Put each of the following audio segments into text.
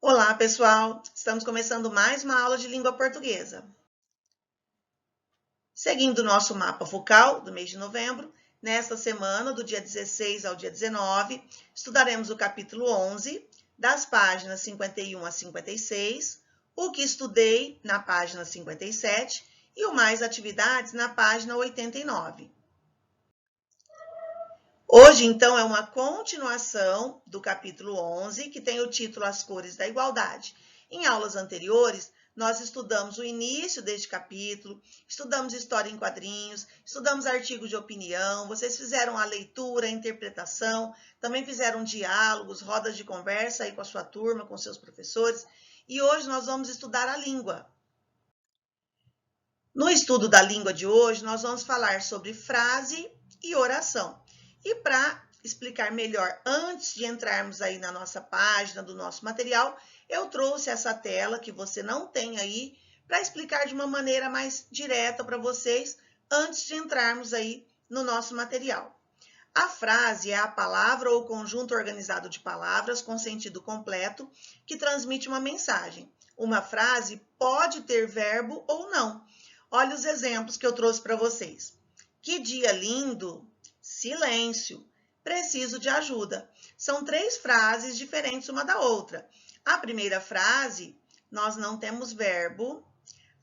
Olá, pessoal! Estamos começando mais uma aula de língua portuguesa. Seguindo o nosso mapa focal do mês de novembro, nesta semana, do dia 16 ao dia 19, estudaremos o capítulo 11, das páginas 51 a 56, o que estudei na página 57 e o mais atividades na página 89. Hoje, então, é uma continuação do capítulo 11, que tem o título As Cores da Igualdade. Em aulas anteriores, nós estudamos o início deste capítulo, estudamos história em quadrinhos, estudamos artigos de opinião, vocês fizeram a leitura, a interpretação, também fizeram diálogos, rodas de conversa aí com a sua turma, com seus professores, e hoje nós vamos estudar a língua. No estudo da língua de hoje, nós vamos falar sobre frase e oração. E para explicar melhor, antes de entrarmos aí na nossa página do nosso material, eu trouxe essa tela que você não tem aí para explicar de uma maneira mais direta para vocês antes de entrarmos aí no nosso material. A frase é a palavra ou conjunto organizado de palavras com sentido completo que transmite uma mensagem. Uma frase pode ter verbo ou não. Olha os exemplos que eu trouxe para vocês. Que dia lindo! Silêncio. Preciso de ajuda. São três frases diferentes uma da outra. A primeira frase, nós não temos verbo.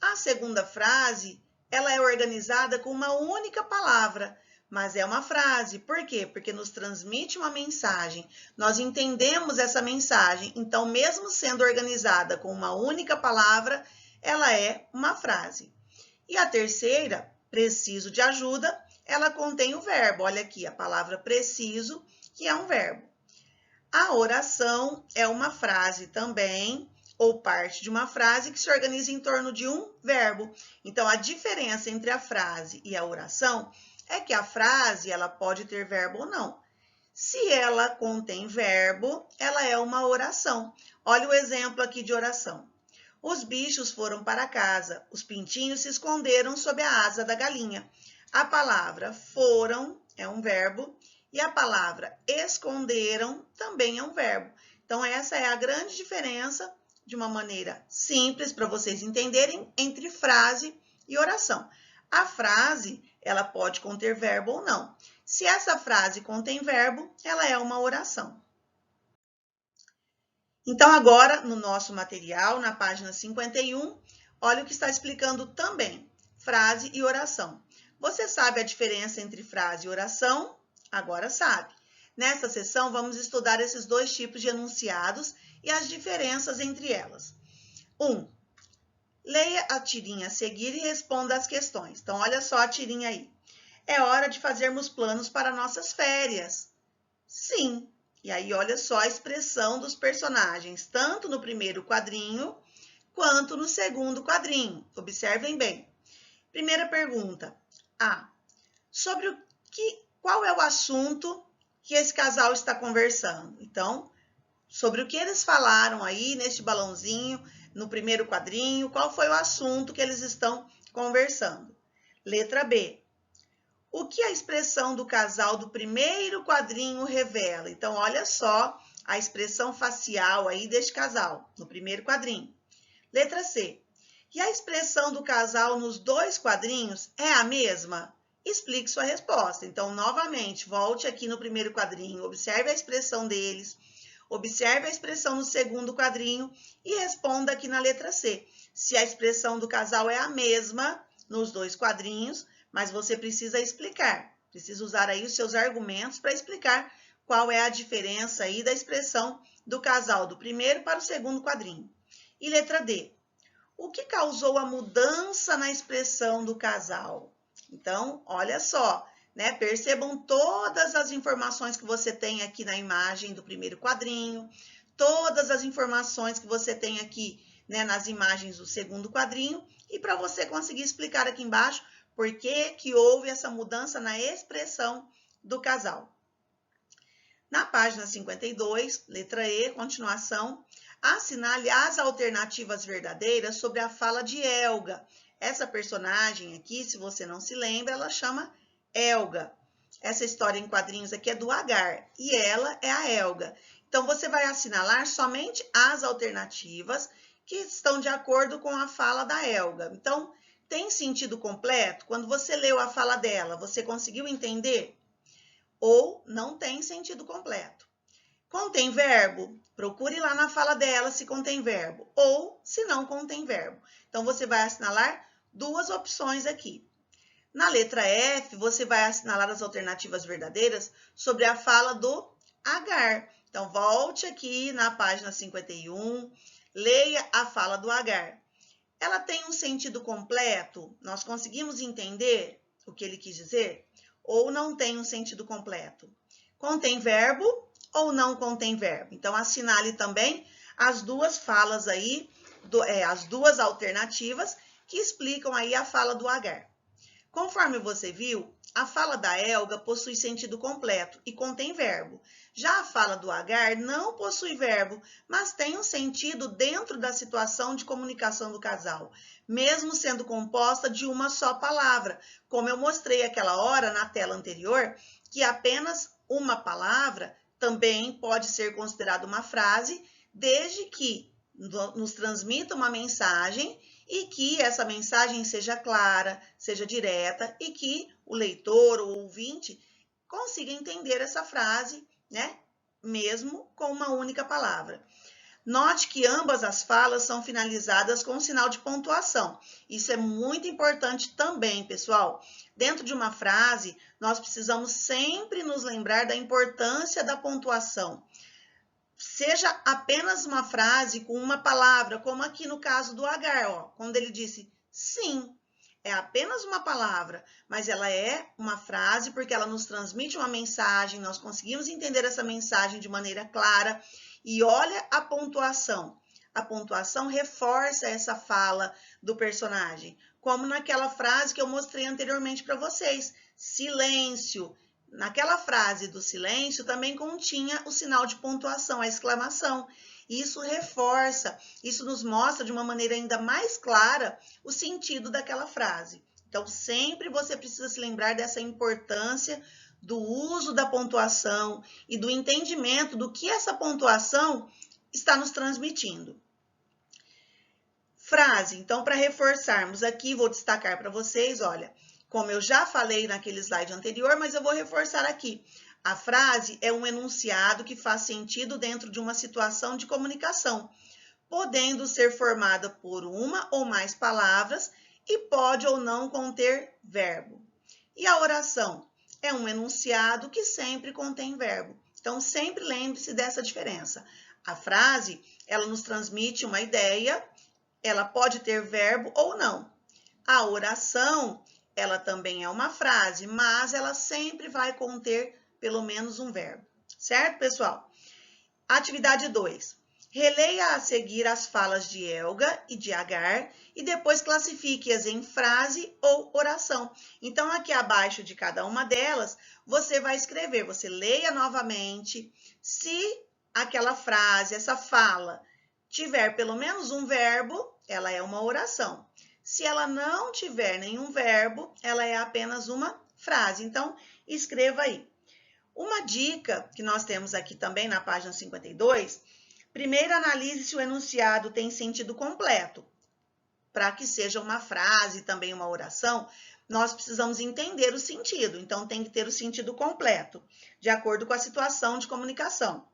A segunda frase, ela é organizada com uma única palavra, mas é uma frase. Por quê? Porque nos transmite uma mensagem. Nós entendemos essa mensagem. Então, mesmo sendo organizada com uma única palavra, ela é uma frase. E a terceira, preciso de ajuda, ela contém o verbo. Olha aqui, a palavra preciso, que é um verbo. A oração é uma frase também, ou parte de uma frase que se organiza em torno de um verbo. Então, a diferença entre a frase e a oração é que a frase ela pode ter verbo ou não. Se ela contém verbo, ela é uma oração. Olha o exemplo aqui de oração. Os bichos foram para casa, os pintinhos se esconderam sob a asa da galinha. A palavra foram é um verbo e a palavra esconderam também é um verbo. Então, essa é a grande diferença, de uma maneira simples para vocês entenderem, entre frase e oração. A frase, ela pode conter verbo ou não. Se essa frase contém verbo, ela é uma oração. Então, agora, no nosso material, na página 51, olha o que está explicando também, frase e oração. Você sabe a diferença entre frase e oração? Agora sabe. Nesta sessão, vamos estudar esses dois tipos de enunciados e as diferenças entre elas. 1. Leia a tirinha a seguir e responda as questões. Então, olha só a tirinha aí. É hora de fazermos planos para nossas férias. Sim. E aí, olha só a expressão dos personagens, tanto no primeiro quadrinho, quanto no segundo quadrinho. Observem bem. Primeira pergunta. A. Sobre qual é o assunto que esse casal está conversando? Então, sobre o que eles falaram aí neste balãozinho, no primeiro quadrinho, qual foi o assunto que eles estão conversando? Letra B. O que a expressão do casal do primeiro quadrinho revela? Então, olha só a expressão facial aí deste casal, no primeiro quadrinho. Letra C. E a expressão do casal nos dois quadrinhos é a mesma? Explique sua resposta. Então, novamente, volte aqui no primeiro quadrinho, observe a expressão deles, observe a expressão no segundo quadrinho e responda aqui na letra C. Se a expressão do casal é a mesma nos dois quadrinhos, mas você precisa explicar, precisa usar aí os seus argumentos para explicar qual é a diferença aí da expressão do casal do primeiro para o segundo quadrinho. E letra D. O que causou a mudança na expressão do casal? Então, olha só, né? Percebam todas as informações que você tem aqui na imagem do primeiro quadrinho, todas as informações que você tem aqui, né, nas imagens do segundo quadrinho, e para você conseguir explicar aqui embaixo por que houve essa mudança na expressão do casal. Na página 52, letra E, continuação, assinale as alternativas verdadeiras sobre a fala de Helga. Essa personagem aqui, se você não se lembra, ela chama Helga. Essa história em quadrinhos aqui é do Agar e ela é a Helga. Então, você vai assinalar somente as alternativas que estão de acordo com a fala da Elga. Então, tem sentido completo? Quando você leu a fala dela, você conseguiu entender? Ou não tem sentido completo? Contém verbo? Procure lá na fala dela se contém verbo. Ou se não contém verbo. Então, você vai assinalar duas opções aqui. Na letra F, você vai assinalar as alternativas verdadeiras sobre a fala do Agar. Então, volte aqui na página 51, leia a fala do Agar. Ela tem um sentido completo? Nós conseguimos entender o que ele quis dizer? Ou não tem um sentido completo? Contém verbo ou não contém verbo? Então, assinale também as duas falas aí, as duas alternativas que explicam aí a fala do Agar. Conforme você viu, a fala da Elga possui sentido completo e contém verbo. Já a fala do Agar não possui verbo, mas tem um sentido dentro da situação de comunicação do casal, mesmo sendo composta de uma só palavra, como eu mostrei aquela hora na tela anterior, que apenas uma palavra também pode ser considerada uma frase, desde que nos transmita uma mensagem e que essa mensagem seja clara, seja direta e que o leitor ou ouvinte consiga entender essa frase, né? Mesmo com uma única palavra. Note que ambas as falas são finalizadas com um sinal de pontuação. Isso é muito importante também, pessoal. Dentro de uma frase, nós precisamos sempre nos lembrar da importância da pontuação. Seja apenas uma frase com uma palavra, como aqui no caso do Agar, ó, quando ele disse sim, é apenas uma palavra, mas ela é uma frase porque ela nos transmite uma mensagem, nós conseguimos entender essa mensagem de maneira clara e olha a pontuação. A pontuação reforça essa fala do personagem, como naquela frase que eu mostrei anteriormente para vocês, silêncio. Naquela frase do silêncio também continha o sinal de pontuação, a exclamação. Isso reforça, isso nos mostra de uma maneira ainda mais clara o sentido daquela frase. Então, sempre você precisa se lembrar dessa importância do uso da pontuação e do entendimento do que essa pontuação está nos transmitindo. Frase, então, para reforçarmos aqui, vou destacar para vocês, olha, como eu já falei naquele slide anterior, mas eu vou reforçar aqui. A frase é um enunciado que faz sentido dentro de uma situação de comunicação, podendo ser formada por uma ou mais palavras e pode ou não conter verbo. E a oração é um enunciado que sempre contém verbo. Então, sempre lembre-se dessa diferença. A frase, ela nos transmite uma ideia, ela pode ter verbo ou não. A oração, ela também é uma frase, mas ela sempre vai conter pelo menos um verbo. Certo, pessoal? Atividade 2. Releia a seguir as falas de Elga e de Agar e depois classifique-as em frase ou oração. Então, aqui abaixo de cada uma delas, você vai escrever, você leia novamente. Se aquela frase, essa fala, tiver pelo menos um verbo, ela é uma oração. Se ela não tiver nenhum verbo, ela é apenas uma frase. Então, escreva aí. Uma dica que nós temos aqui também na página 52, primeiro analise se o enunciado tem sentido completo. Para que seja uma frase, também uma oração, nós precisamos entender o sentido. Então, tem que ter o sentido completo, de acordo com a situação de comunicação.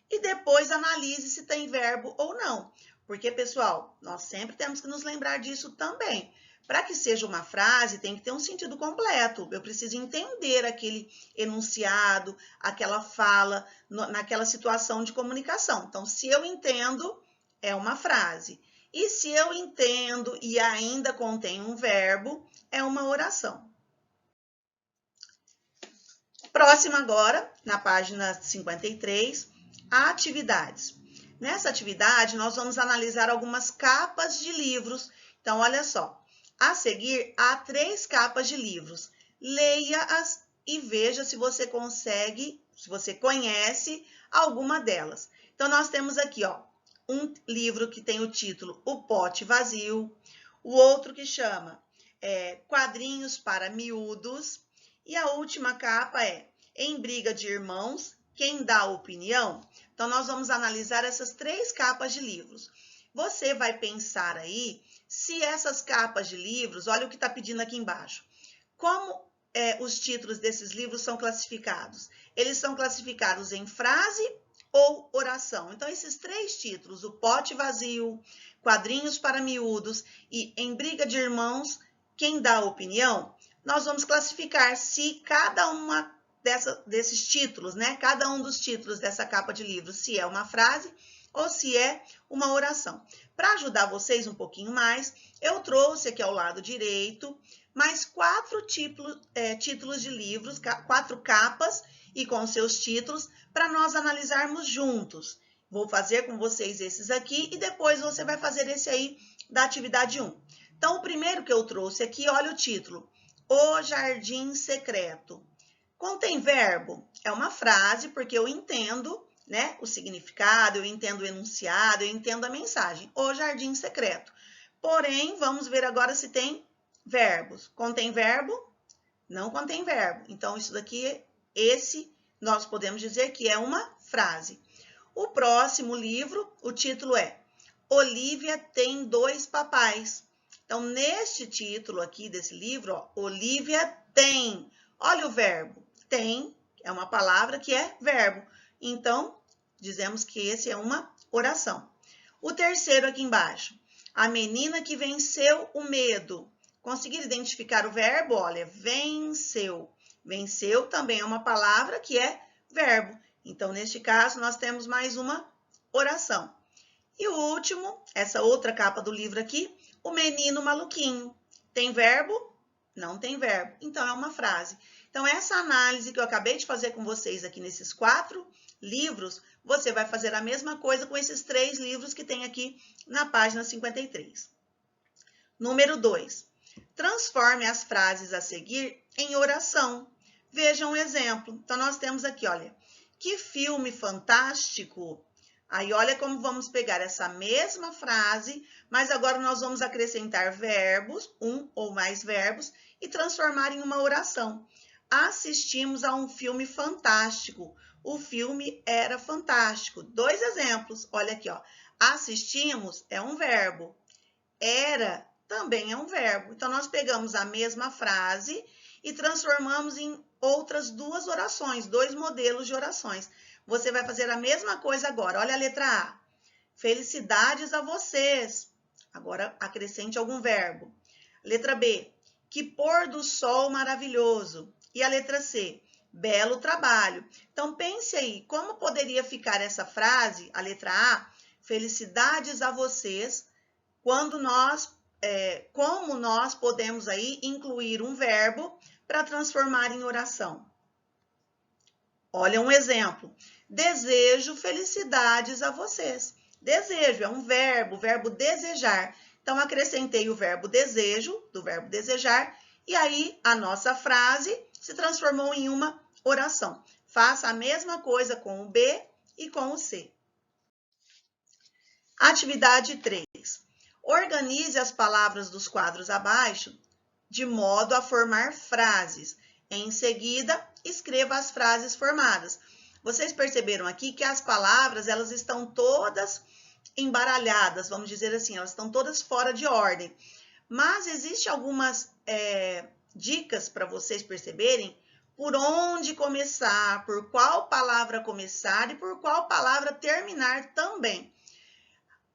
E depois analise se tem verbo ou não. Porque, pessoal, nós sempre temos que nos lembrar disso também. Para que seja uma frase, tem que ter um sentido completo. Eu preciso entender aquele enunciado, aquela fala, naquela situação de comunicação. Então, se eu entendo, é uma frase. E se eu entendo e ainda contém um verbo, é uma oração. Próximo agora, na página 53, atividades. Nessa atividade, nós vamos analisar algumas capas de livros. Então, olha só. A seguir, há 3 capas de livros. Leia-as e veja se você consegue, se você conhece alguma delas. Então, nós temos aqui, ó, um livro que tem o título O Pote Vazio, o outro que chama Quadrinhos para Miúdos, e a última capa é Em Briga de Irmãos, quem dá opinião? Então, nós vamos analisar essas 3 capas de livros. Você vai pensar aí se essas capas de livros, olha o que está pedindo aqui embaixo. Como os títulos desses livros são classificados? Eles são classificados em frase ou oração. Então, esses 3 títulos, O Pote Vazio, Quadrinhos para Miúdos e Em Briga de Irmãos, quem dá opinião? Nós vamos classificar se cada uma desses títulos, né? Cada um dos títulos dessa capa de livro, se é uma frase ou se é uma oração. Para ajudar vocês um pouquinho mais, eu trouxe aqui ao lado direito mais 4 títulos de livros, 4 capas e com seus títulos, para nós analisarmos juntos. Vou fazer com vocês esses aqui e depois você vai fazer esse aí da atividade 1. Então, o primeiro que eu trouxe aqui, olha o título. O Jardim Secreto. Contém verbo? É uma frase, porque eu entendo, né, o significado, eu entendo o enunciado, eu entendo a mensagem. O Jardim Secreto. Porém, vamos ver agora se tem verbos. Contém verbo? Não contém verbo. Então, isso daqui, nós podemos dizer que é uma frase. O próximo livro, o título é Olivia tem 2 papais. Então, neste título aqui desse livro, ó, Olivia tem. Olha o verbo. Tem é uma palavra que é verbo. Então, dizemos que esse é uma oração. O terceiro aqui embaixo. A menina que venceu o medo. Conseguir identificar o verbo? Olha, venceu. Venceu também é uma palavra que é verbo. Então, neste caso, nós temos mais uma oração. E o último, essa outra capa do livro aqui, o menino maluquinho. Tem verbo? Não tem verbo. Então, é uma frase. Então, essa análise que eu acabei de fazer com vocês aqui nesses 4 livros, você vai fazer a mesma coisa com esses 3 livros que tem aqui na página 53. Número 2. Transforme as frases a seguir em oração. Veja um exemplo. Então, nós temos aqui, olha, que filme fantástico! Aí, olha como vamos pegar essa mesma frase, mas agora nós vamos acrescentar verbos, um ou mais verbos, e transformar em uma oração. Assistimos a um filme fantástico. O filme era fantástico. 2 exemplos. Olha aqui, ó. Assistimos é um verbo. Era também é um verbo. Então, nós pegamos a mesma frase e transformamos em outras 2 orações, 2 modelos de orações. Você vai fazer a mesma coisa agora. Olha a letra A. Felicidades a vocês. Agora, acrescente algum verbo. Letra B. Que pôr do sol maravilhoso. E a letra C. Belo trabalho. Então, pense aí, como poderia ficar essa frase, a letra A, felicidades a vocês, quando como nós podemos aí incluir um verbo para transformar em oração. Olha um exemplo. Desejo felicidades a vocês. Desejo é um verbo, o verbo desejar. Então, acrescentei o verbo desejo, do verbo desejar, e aí a nossa frase se transformou em uma oração. Faça a mesma coisa com o B e com o C. Atividade 3. Organize as palavras dos quadros abaixo de modo a formar frases. Em seguida, escreva as frases formadas. Vocês perceberam aqui que as palavras, elas estão todas embaralhadas, vamos dizer assim, elas estão todas fora de ordem. Mas existem algumas dicas para vocês perceberem por onde começar, por qual palavra começar e por qual palavra terminar também.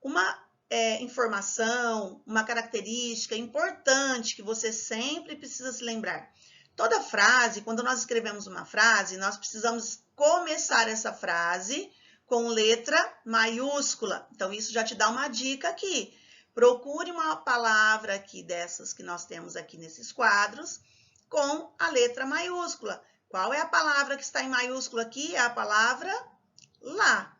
Uma informação, uma característica importante que você sempre precisa se lembrar. Toda frase, quando nós escrevemos uma frase, nós precisamos começar essa frase com letra maiúscula. Então, isso já te dá uma dica aqui. Procure uma palavra aqui dessas que nós temos aqui nesses quadros com a letra maiúscula. Qual é a palavra que está em maiúscula aqui? É a palavra lá.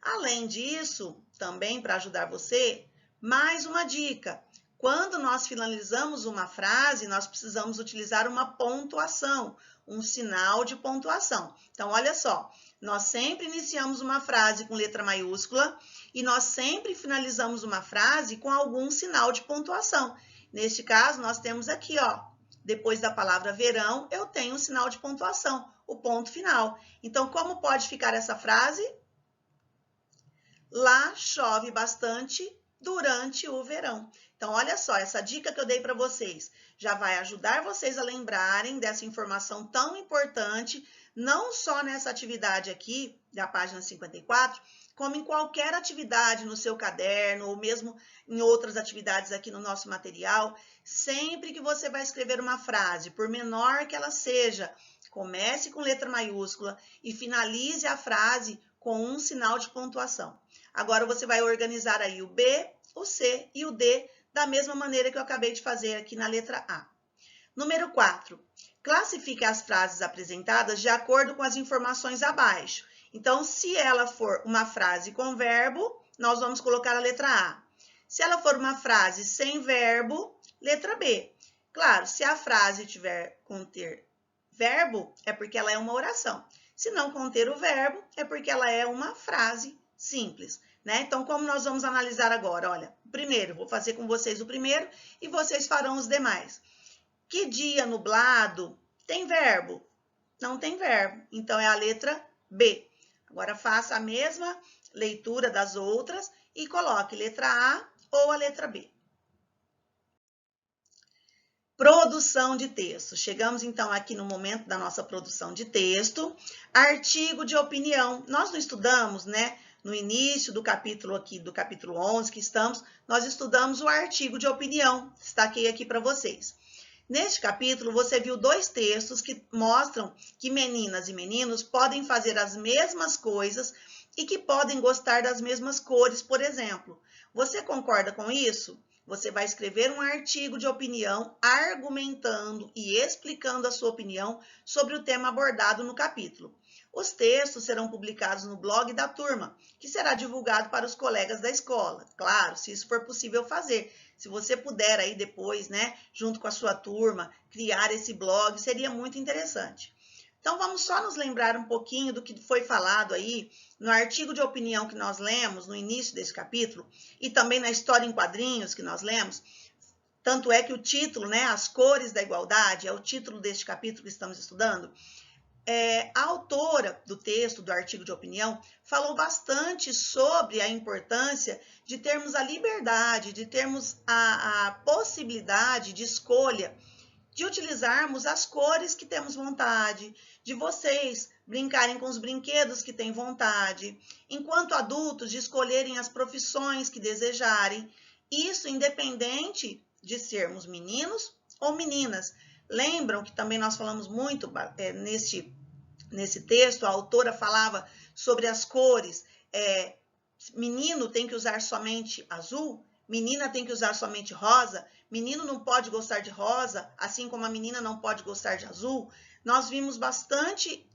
Além disso, também para ajudar você, mais uma dica. Quando nós finalizamos uma frase, nós precisamos utilizar uma pontuação, um sinal de pontuação. Então, olha só, nós sempre iniciamos uma frase com letra maiúscula e nós sempre finalizamos uma frase com algum sinal de pontuação. Neste caso, nós temos aqui, ó, depois da palavra verão, eu tenho um sinal de pontuação, o ponto final. Então, como pode ficar essa frase? Lá chove bastante durante o verão. Então, olha só, essa dica que eu dei para vocês já vai ajudar vocês a lembrarem dessa informação tão importante, não só nessa atividade aqui, da página 54, como em qualquer atividade no seu caderno, ou mesmo em outras atividades aqui no nosso material. Sempre que você vai escrever uma frase, por menor que ela seja, comece com letra maiúscula e finalize a frase com um sinal de pontuação. Agora você vai organizar aí o B, o C e o D da mesma maneira que eu acabei de fazer aqui na letra A. Número 4. Classifique as frases apresentadas de acordo com as informações abaixo. Então, se ela for uma frase com verbo, nós vamos colocar a letra A. Se ela for uma frase sem verbo, letra B. Claro, se a frase conter verbo, é porque ela é uma oração. Se não conter o verbo, é porque ela é uma frase simples, né? Então, como nós vamos analisar agora? Olha, primeiro, vou fazer com vocês o primeiro e vocês farão os demais. Que dia nublado tem verbo? Não tem verbo, então é a letra B. Agora, faça a mesma leitura das outras e coloque letra A ou a letra B. Produção de texto. Chegamos, então, aqui no momento da nossa produção de texto. Artigo de opinião. Nós não estudamos, né? No início do capítulo aqui, do capítulo 11 que estamos, nós estudamos o artigo de opinião. Destaquei aqui para vocês. Neste capítulo, você viu dois textos que mostram que meninas e meninos podem fazer as mesmas coisas e que podem gostar das mesmas cores, por exemplo. Você concorda com isso? Você vai escrever um artigo de opinião argumentando e explicando a sua opinião sobre o tema abordado no capítulo. Os textos serão publicados no blog da turma, que será divulgado para os colegas da escola. Claro, se isso for possível fazer. Se você puder aí depois, né, junto com a sua turma, criar esse blog, seria muito interessante. Então, vamos só nos lembrar um pouquinho do que foi falado aí no artigo de opinião que nós lemos no início desse capítulo e também na história em quadrinhos que nós lemos. Tanto é que o título, né, As Cores da Igualdade, é o título deste capítulo que estamos estudando. A autora do texto, do artigo de opinião, falou bastante sobre a importância de termos a liberdade, de termos a possibilidade de escolha, de utilizarmos as cores que temos vontade, de vocês brincarem com os brinquedos que têm vontade, enquanto adultos de escolherem as profissões que desejarem, isso independente de sermos meninos ou meninas. Lembram que também nós falamos muito nesse texto, a autora falava sobre as cores. Menino tem que usar somente azul, menina tem que usar somente rosa, menino não pode gostar de rosa, assim como a menina não pode gostar de azul. Nós vimos bastante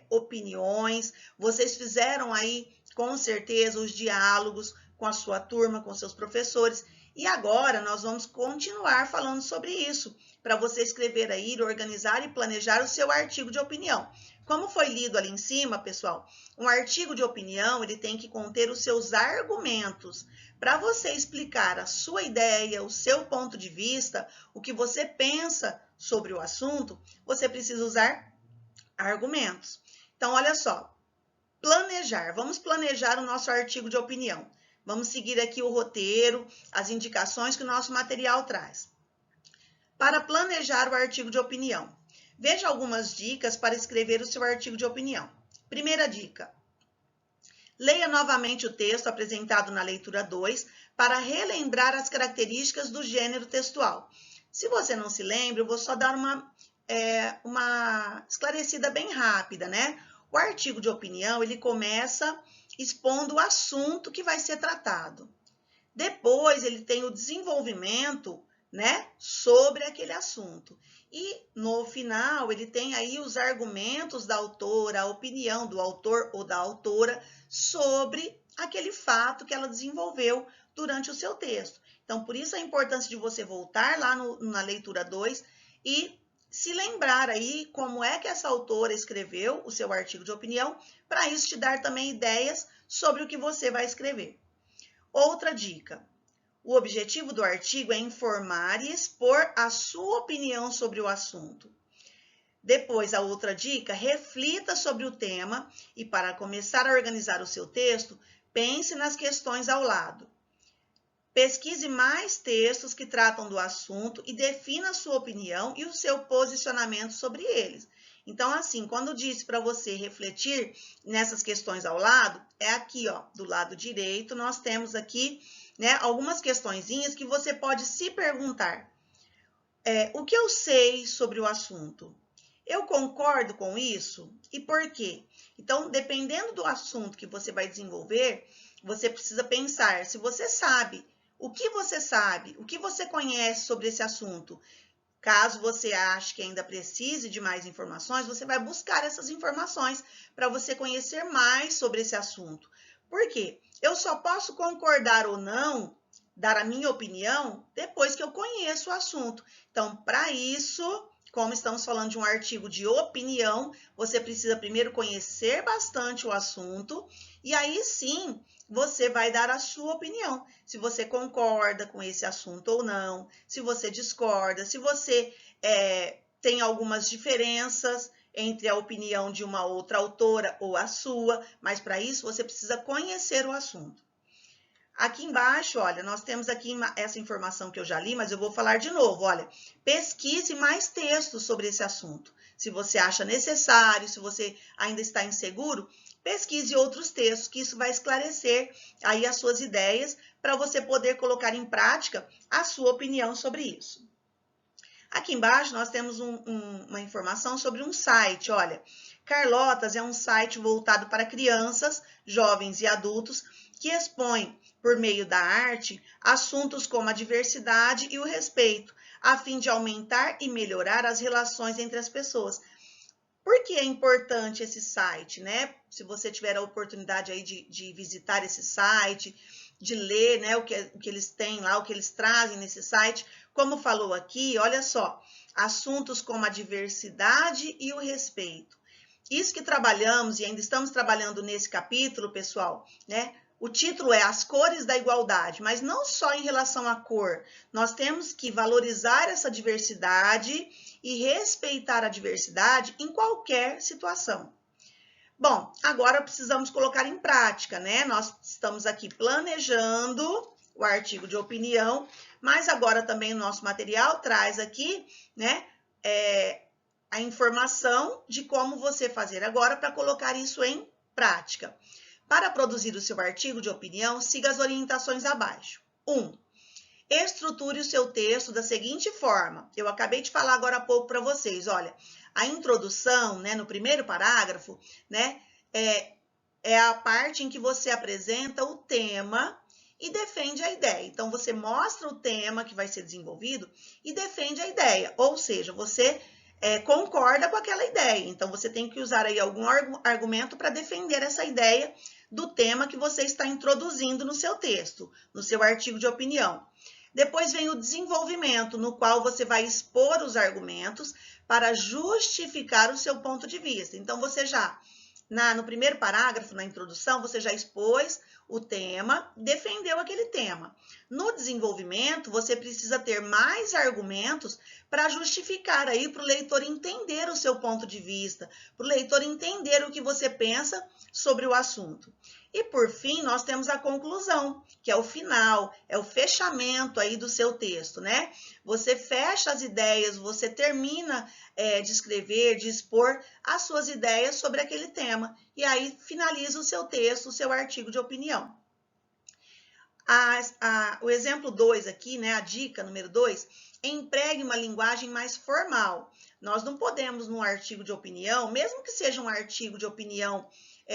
opiniões, vocês fizeram aí com certeza os diálogos com a sua turma, com seus professores, e agora nós vamos continuar falando sobre isso, para você escrever aí, organizar e planejar o seu artigo de opinião. Como foi lido ali em cima, pessoal, um artigo de opinião, ele tem que conter os seus argumentos. Para você explicar a sua ideia, o seu ponto de vista, o que você pensa sobre o assunto, você precisa usar argumentos. Então, olha só, planejar. Vamos planejar o nosso artigo de opinião. Vamos seguir aqui o roteiro, as indicações que o nosso material traz. Para planejar o artigo de opinião, veja algumas dicas para escrever o seu artigo de opinião. Primeira dica: leia novamente o texto apresentado na leitura 2 para relembrar as características do gênero textual. Se você não se lembra, eu vou só dar uma esclarecida bem rápida, né? O artigo de opinião, ele começa expondo o assunto que vai ser tratado. Depois, ele tem o desenvolvimento, né, sobre aquele assunto. E, no final, ele tem aí os argumentos da autora, a opinião do autor ou da autora sobre aquele fato que ela desenvolveu durante o seu texto. Então, por isso a importância de você voltar lá na leitura 2 e se lembrar aí como é que essa autora escreveu o seu artigo de opinião, para isso te dar também ideias sobre o que você vai escrever. Outra dica: o objetivo do artigo é informar e expor a sua opinião sobre o assunto. Depois, a outra dica, reflita sobre o tema e, para começar a organizar o seu texto, pense nas questões ao lado. Pesquise mais textos que tratam do assunto e defina a sua opinião e o seu posicionamento sobre eles. Então, assim, quando disse para você refletir nessas questões ao lado, é aqui, ó, do lado direito, nós temos aqui, né, algumas questõezinhas que você pode se perguntar. O que eu sei sobre o assunto? Eu concordo com isso? E por quê? Então, dependendo do assunto que você vai desenvolver, você precisa pensar se você sabe, o que você conhece sobre esse assunto. Caso você ache que ainda precise de mais informações, você vai buscar essas informações para você conhecer mais sobre esse assunto. Por quê? Eu só posso concordar ou não, dar a minha opinião, depois que eu conheço o assunto. Então, para isso, como estamos falando de um artigo de opinião, você precisa primeiro conhecer bastante o assunto e aí sim você vai dar a sua opinião. Se você concorda com esse assunto ou não, se você discorda, se você tem algumas diferenças entre a opinião de uma outra autora ou a sua, mas para isso você precisa conhecer o assunto. Aqui embaixo, olha, nós temos aqui essa informação que eu já li, mas eu vou falar de novo, olha, pesquise mais textos sobre esse assunto. Se você acha necessário, se você ainda está inseguro, pesquise outros textos, que isso vai esclarecer aí as suas ideias para você poder colocar em prática a sua opinião sobre isso. Aqui embaixo nós temos uma informação sobre um site, olha, Carlotas é um site voltado para crianças, jovens e adultos que expõe, por meio da arte, assuntos como a diversidade e o respeito, a fim de aumentar e melhorar as relações entre as pessoas. Por que é importante esse site, né? Se você tiver a oportunidade aí de visitar esse site, de ler, né, o que eles têm lá, o que eles trazem nesse site, como falou aqui, olha só, assuntos como a diversidade e o respeito. Isso que trabalhamos e ainda estamos trabalhando nesse capítulo, pessoal, né? O título é As Cores da Igualdade, mas não só em relação à cor. Nós temos que valorizar essa diversidade e respeitar a diversidade em qualquer situação. Bom, agora precisamos colocar em prática, né? Nós estamos aqui planejando o artigo de opinião, mas agora também o nosso material traz aqui, né, a informação de como você fazer agora para colocar isso em prática. Para produzir o seu artigo de opinião, siga as orientações abaixo. 1. Estruture o seu texto da seguinte forma. Eu acabei de falar agora há pouco para vocês, olha, a introdução, né, no primeiro parágrafo, né, é a parte em que você apresenta o tema e defende a ideia. Então, você mostra o tema que vai ser desenvolvido e defende a ideia, ou seja, você concorda com aquela ideia. Então, você tem que usar aí algum argumento para defender essa ideia do tema que você está introduzindo no seu texto, no seu artigo de opinião. Depois vem o desenvolvimento, no qual você vai expor os argumentos para justificar o seu ponto de vista. Então, você já, no primeiro parágrafo, na introdução, você já expôs o tema, defendeu aquele tema. No desenvolvimento, você precisa ter mais argumentos para justificar aí para o leitor entender o seu ponto de vista, para o leitor entender o que você pensa sobre o assunto. E por fim, nós temos a conclusão, que é o final, é o fechamento aí do seu texto, né? Você fecha as ideias, você termina de escrever, de expor as suas ideias sobre aquele tema. E aí finaliza o seu texto, o seu artigo de opinião. O exemplo 2 aqui, né? A dica número 2, empregue uma linguagem mais formal. Nós não podemos, num artigo de opinião, mesmo que seja um artigo de opinião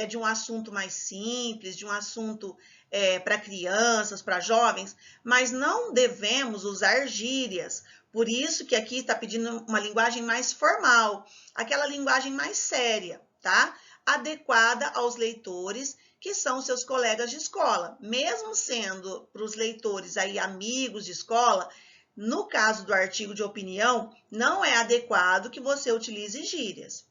de um assunto mais simples, de um assunto para crianças, para jovens, mas não devemos usar gírias. Por isso que aqui está pedindo uma linguagem mais formal, aquela linguagem mais séria, tá? Adequada aos leitores que são seus colegas de escola. Mesmo sendo para os leitores aí amigos de escola, no caso do artigo de opinião, não é adequado que você utilize gírias.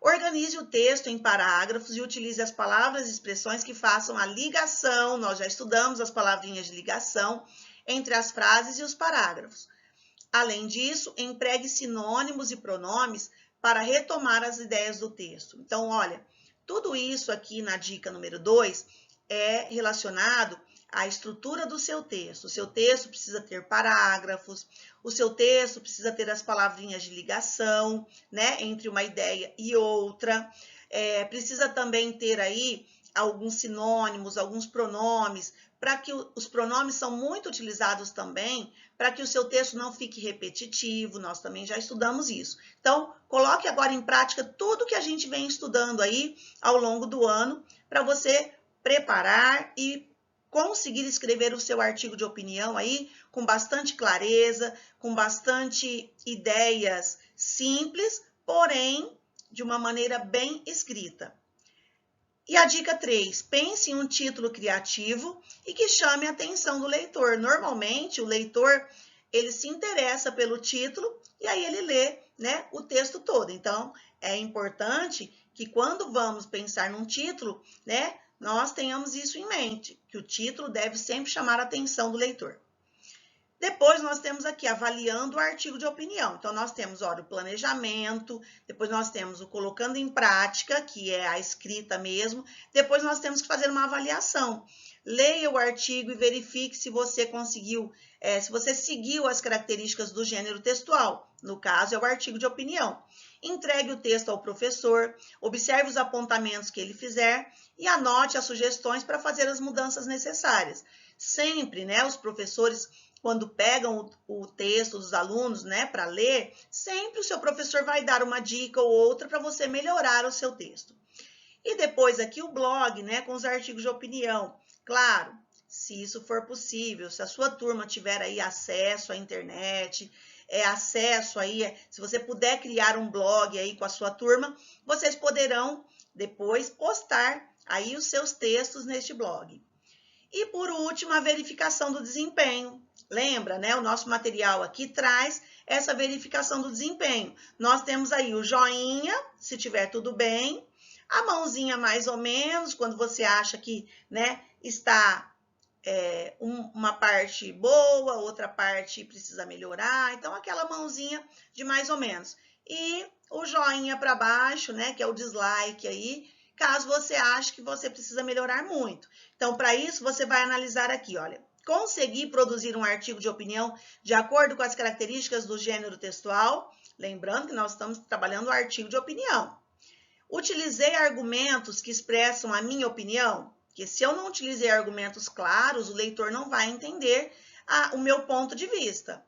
Organize o texto em parágrafos e utilize as palavras e expressões que façam a ligação, nós já estudamos as palavrinhas de ligação, entre as frases e os parágrafos. Além disso, empregue sinônimos e pronomes para retomar as ideias do texto. Então, olha, tudo isso aqui na dica número 2 é relacionado à estrutura do seu texto. O seu texto precisa ter parágrafos, o seu texto precisa ter as palavrinhas de ligação, né, entre uma ideia e outra. Precisa também ter aí alguns sinônimos, alguns pronomes, para que os pronomes são muito utilizados também, para que o seu texto não fique repetitivo, nós também já estudamos isso. Então, coloque agora em prática tudo que a gente vem estudando aí ao longo do ano, para você preparar e conseguir escrever o seu artigo de opinião aí com bastante clareza, com bastante ideias simples, porém de uma maneira bem escrita. E a dica 3, pense em um título criativo e que chame a atenção do leitor. Normalmente, o leitor, ele se interessa pelo título e aí ele lê, né, o texto todo. Então, é importante que quando vamos pensar num título, né, nós tenhamos isso em mente, que o título deve sempre chamar a atenção do leitor. Depois, nós temos aqui avaliando o artigo de opinião. Então, nós temos, olha, o planejamento, depois nós temos o colocando em prática, que é a escrita mesmo. Depois, nós temos que fazer uma avaliação. Leia o artigo e verifique se você conseguiu, se você seguiu as características do gênero textual. No caso, é o artigo de opinião. Entregue o texto ao professor, observe os apontamentos que ele fizer e anote as sugestões para fazer as mudanças necessárias. Sempre, né, os professores, quando pegam o texto dos alunos, né, para ler, sempre o seu professor vai dar uma dica ou outra para você melhorar o seu texto. E depois aqui o blog, né, com os artigos de opinião. Claro, se isso for possível, se a sua turma tiver aí acesso à internet, acesso aí, se você puder criar um blog aí com a sua turma, vocês poderão depois postar aí os seus textos neste blog. E por último, a verificação do desempenho. Lembra, né? O nosso material aqui traz essa verificação do desempenho. Nós temos aí o joinha, se tiver tudo bem, a mãozinha mais ou menos, quando você acha que, né, está uma parte boa, outra parte precisa melhorar. Então, aquela mãozinha de mais ou menos. E o joinha para baixo, né, que é o dislike aí, caso você ache que você precisa melhorar muito. Então, para isso, você vai analisar aqui, olha, conseguir produzir um artigo de opinião de acordo com as características do gênero textual, lembrando que nós estamos trabalhando o artigo de opinião. Utilizei argumentos que expressam a minha opinião, porque se eu não utilizei argumentos claros, o leitor não vai entender o meu ponto de vista.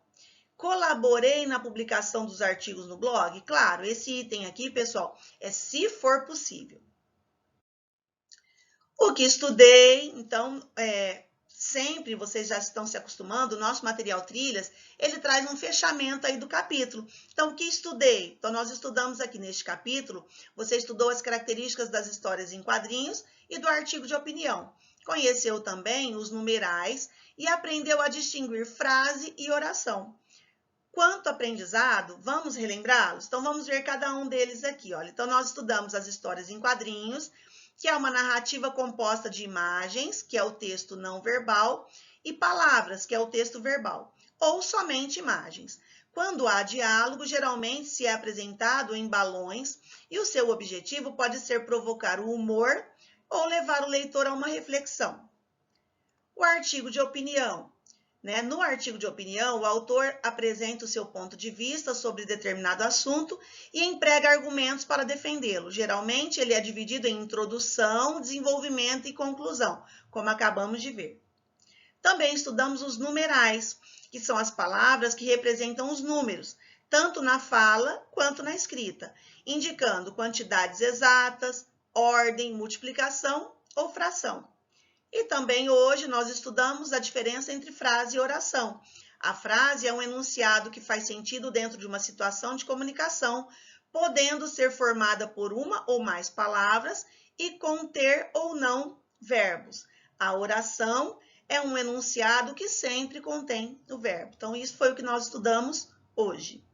Colaborei na publicação dos artigos no blog? Claro, esse item aqui, pessoal, é se for possível. O que estudei, então, sempre vocês já estão se acostumando, o nosso material Trilhas, ele traz um fechamento aí do capítulo. Então, o que estudei? Então, nós estudamos aqui neste capítulo, você estudou as características das histórias em quadrinhos e do artigo de opinião. Conheceu também os numerais e aprendeu a distinguir frase e oração. Quanto aprendizado, vamos relembrá-los? Então, vamos ver cada um deles aqui. Olha. Então, nós estudamos as histórias em quadrinhos, que é uma narrativa composta de imagens, que é o texto não verbal, e palavras, que é o texto verbal, ou somente imagens. Quando há diálogo, geralmente se é apresentado em balões, e o seu objetivo pode ser provocar o humor ou levar o leitor a uma reflexão. O artigo de opinião. No artigo de opinião, o autor apresenta o seu ponto de vista sobre determinado assunto e emprega argumentos para defendê-lo. Geralmente, ele é dividido em introdução, desenvolvimento e conclusão, como acabamos de ver. Também estudamos os numerais, que são as palavras que representam os números, tanto na fala quanto na escrita, indicando quantidades exatas, ordem, multiplicação ou fração. E também hoje nós estudamos a diferença entre frase e oração. A frase é um enunciado que faz sentido dentro de uma situação de comunicação, podendo ser formada por uma ou mais palavras e conter ou não verbos. A oração é um enunciado que sempre contém o verbo. Então, isso foi o que nós estudamos hoje.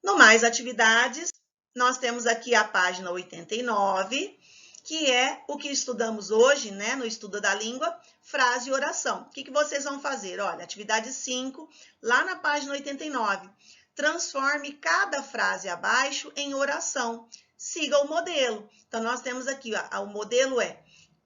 No Mais Atividades, nós temos aqui a página 89, que é o que estudamos hoje, no estudo da língua, frase e oração. O que vocês vão fazer? Olha, atividade 5, lá na página 89. transforme cada frase abaixo em oração. Siga o modelo. Então, nós temos aqui, ó, o modelo é: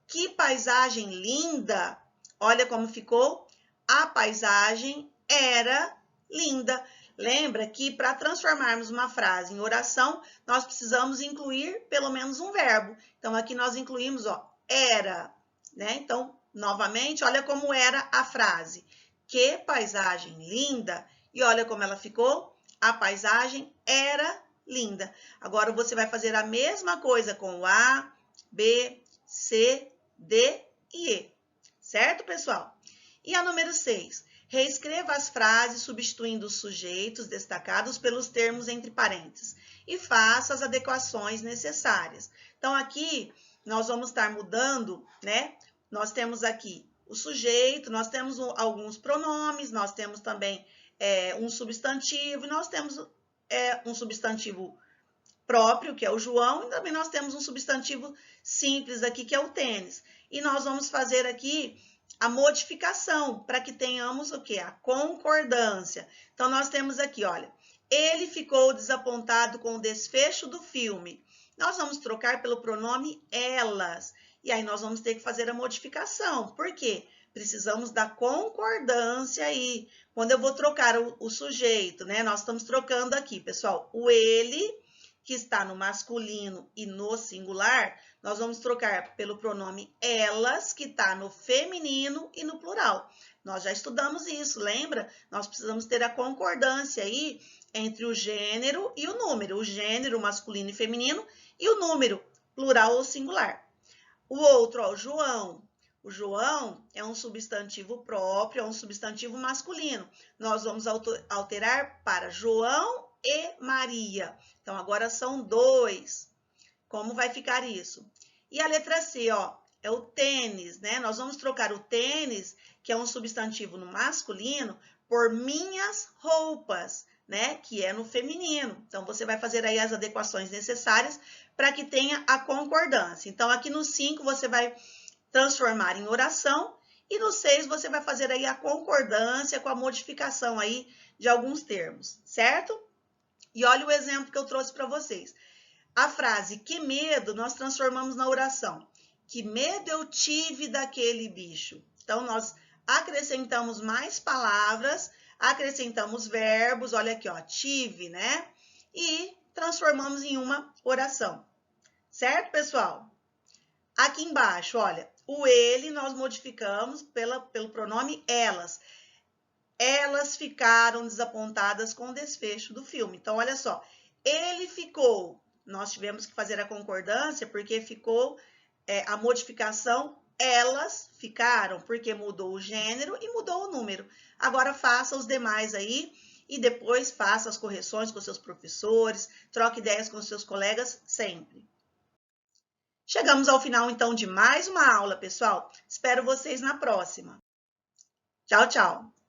que paisagem linda! Olha como ficou. A paisagem era linda. Lembra que para transformarmos uma frase em oração, nós precisamos incluir pelo menos um verbo. Então, aqui nós incluímos, ó, era, né? Então, novamente, olha como era a frase. Que paisagem linda! E olha como ela ficou. A paisagem era linda. Agora, você vai fazer a mesma coisa com o A, B, C, D e E. Certo, pessoal? E a número 6. Reescreva as frases substituindo os sujeitos destacados pelos termos entre parênteses e faça as adequações necessárias. Então, aqui nós vamos estar mudando, né? Nós temos aqui o sujeito, nós temos alguns pronomes, nós temos também um substantivo, e nós temos um substantivo próprio, que é o João, e também nós temos um substantivo simples aqui, que é o tênis. E nós vamos fazer aqui a modificação, para que tenhamos o quê? A concordância. Então, nós temos aqui, olha, ele ficou desapontado com o desfecho do filme. Nós vamos trocar pelo pronome elas. E aí, nós vamos ter que fazer a modificação. Por quê? Precisamos da concordância aí. Quando eu vou trocar o sujeito, né? Nós estamos trocando aqui, pessoal, o ele, que está no masculino e no singular, nós vamos trocar pelo pronome elas, que está no feminino e no plural. Nós já estudamos isso, lembra? Nós precisamos ter a concordância aí entre o gênero e o número. O gênero masculino e feminino e o número, plural ou singular. O outro, ó, o João. O João é um substantivo próprio, é um substantivo masculino. Nós vamos alterar para João e Maria. Então, agora são dois. Como vai ficar isso? E a letra C, ó, é o tênis, né? Nós vamos trocar o tênis, que é um substantivo no masculino, por minhas roupas, né? Que é no feminino. Então, você vai fazer aí as adequações necessárias para que tenha a concordância. Então, aqui no 5, você vai transformar em oração, e no 6, você vai fazer aí a concordância com a modificação aí de alguns termos, certo? E olha o exemplo que eu trouxe para vocês. A frase que medo nós transformamos na oração. Que medo eu tive daquele bicho. Então, nós acrescentamos mais palavras, acrescentamos verbos, olha aqui, ó, tive, né? E transformamos em uma oração. Certo, pessoal? Aqui embaixo, olha, o ele nós modificamos pelo pronome elas. Elas ficaram desapontadas com o desfecho do filme. Então, olha só, ele ficou. Nós tivemos que fazer a concordância porque ficou a modificação, elas ficaram, porque mudou o gênero e mudou o número. Agora, faça os demais aí e depois faça as correções com seus professores, troque ideias com seus colegas sempre. Chegamos ao final, então, de mais uma aula, pessoal. Espero vocês na próxima. Tchau, tchau!